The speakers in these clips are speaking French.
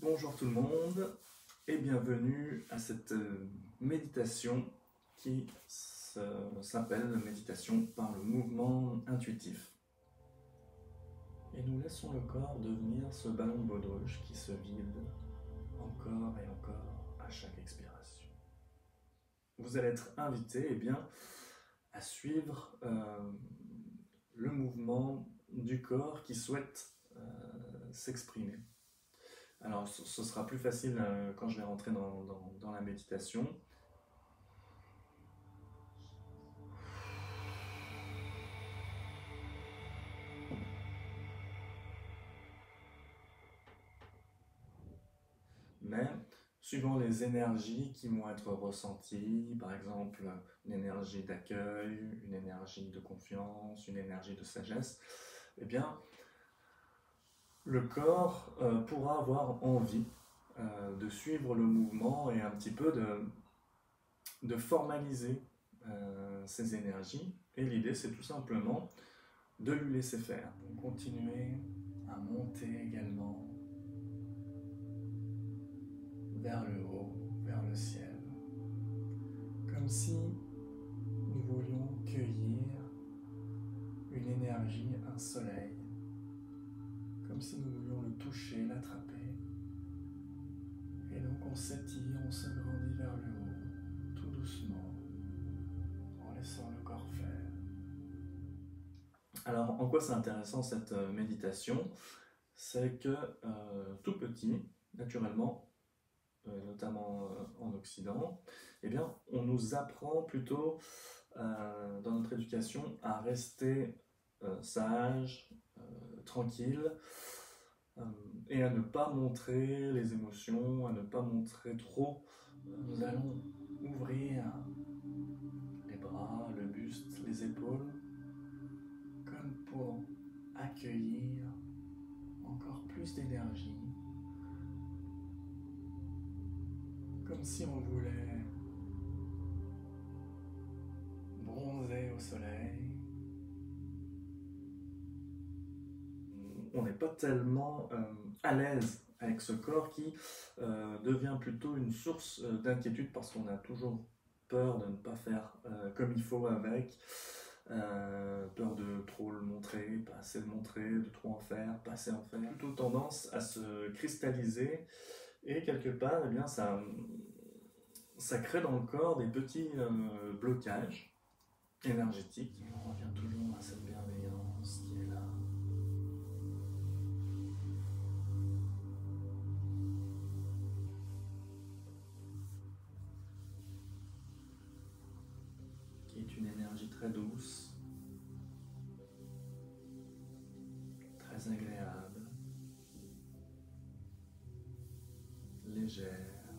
Bonjour tout le monde et bienvenue à cette méditation qui s'appelle méditation par le mouvement intuitif. Et nous laissons le corps devenir ce ballon de baudruche qui se vide encore et encore à chaque expiration. Vous allez être invité à suivre le mouvement du corps qui souhaite s'exprimer. Alors, ce sera plus facile quand je vais rentrer dans la méditation. Mais, suivant les énergies qui vont être ressenties, par exemple une énergie d'accueil, une énergie de confiance, une énergie de sagesse, le corps pourra avoir envie de suivre le mouvement et un petit peu de formaliser ces énergies. Et l'idée, c'est tout simplement de lui laisser faire. Donc, continuer à monter également vers le haut, vers le ciel, comme si nous voulions cueillir une énergie, un soleil, comme si nous voulions le toucher, l'attraper. Et donc on s'étire, on s'agrandit vers le haut, tout doucement, en laissant le corps faire. Alors, en quoi c'est intéressant cette méditation? C'est que tout petit, naturellement, notamment en Occident, on nous apprend plutôt dans notre éducation à rester sage, tranquille, et à ne pas montrer les émotions, à ne pas montrer trop. Nous allons ouvrir les bras, le buste, les épaules, comme pour accueillir encore plus d'énergie, comme si on voulait bronzer au soleil. On n'est pas tellement à l'aise avec ce corps qui devient plutôt une source d'inquiétude parce qu'on a toujours peur de ne pas faire comme il faut avec, peur de trop le montrer, pas assez le montrer, de trop en faire, pas assez en faire. Plutôt tendance à se cristalliser et quelque part, ça crée dans le corps des petits blocages énergétiques. Et on revient toujours à cette bienveillance qui est là. Qui est une énergie très douce, très agréable, légère.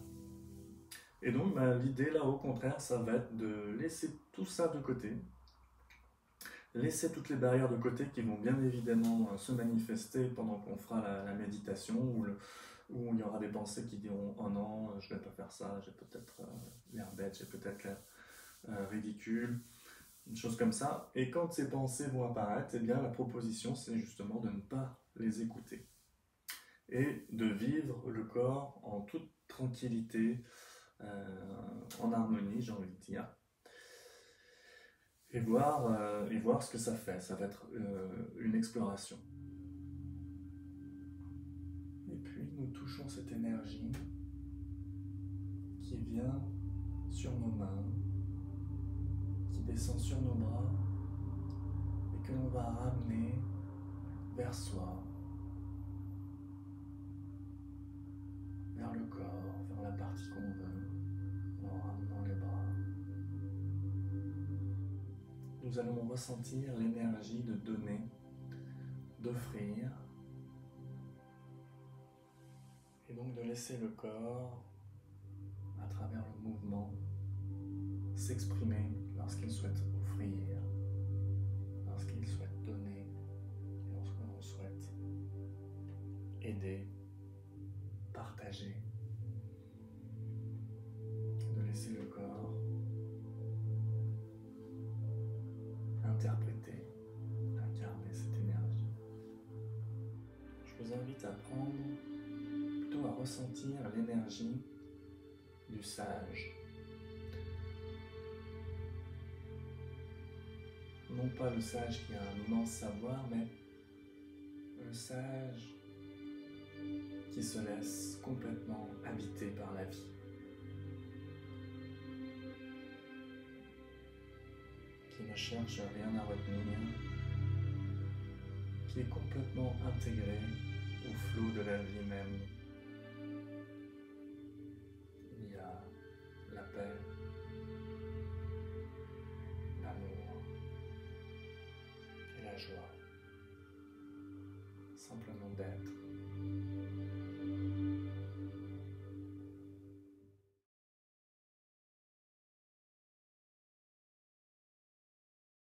Et donc l'idée là au contraire, ça va être de laisser tout ça de côté, laisser toutes les barrières de côté qui vont bien évidemment se manifester pendant qu'on fera la méditation, où il y aura des pensées qui diront « Oh non, je ne vais pas faire ça, j'ai peut-être l'air bête, j'ai peut-être l'air ridicule », une chose comme ça. Et quand ces pensées vont apparaître, la proposition c'est justement de ne pas les écouter et de vivre le corps en toute tranquillité, en harmonie, j'ai envie de dire, et voir ce que ça fait. Ça va être une exploration. Et puis nous touchons cette énergie qui vient sur nos mains, qui descend sur nos bras et que l'on va ramener vers soi, vers le corps, vers la partie qu'on veut, en ramenant les bras. Nous allons ressentir l'énergie de donner, d'offrir, et donc de laisser le corps, à travers le mouvement, s'exprimer lorsqu'il souhaite offrir, lorsqu'il souhaite donner, et lorsqu'on souhaite aider, partager, de laisser le corps interpréter, incarner cette énergie. Je vous invite à prendre plutôt plutôt à ressentir l'énergie du sage. Non pas le sage qui a un immense savoir, mais le sage qui se laisse complètement habiter par la vie, qui ne cherche rien à retenir, qui est complètement intégré au flot de la vie même. Il y a la paix, l'amour et la joie, simplement d'être.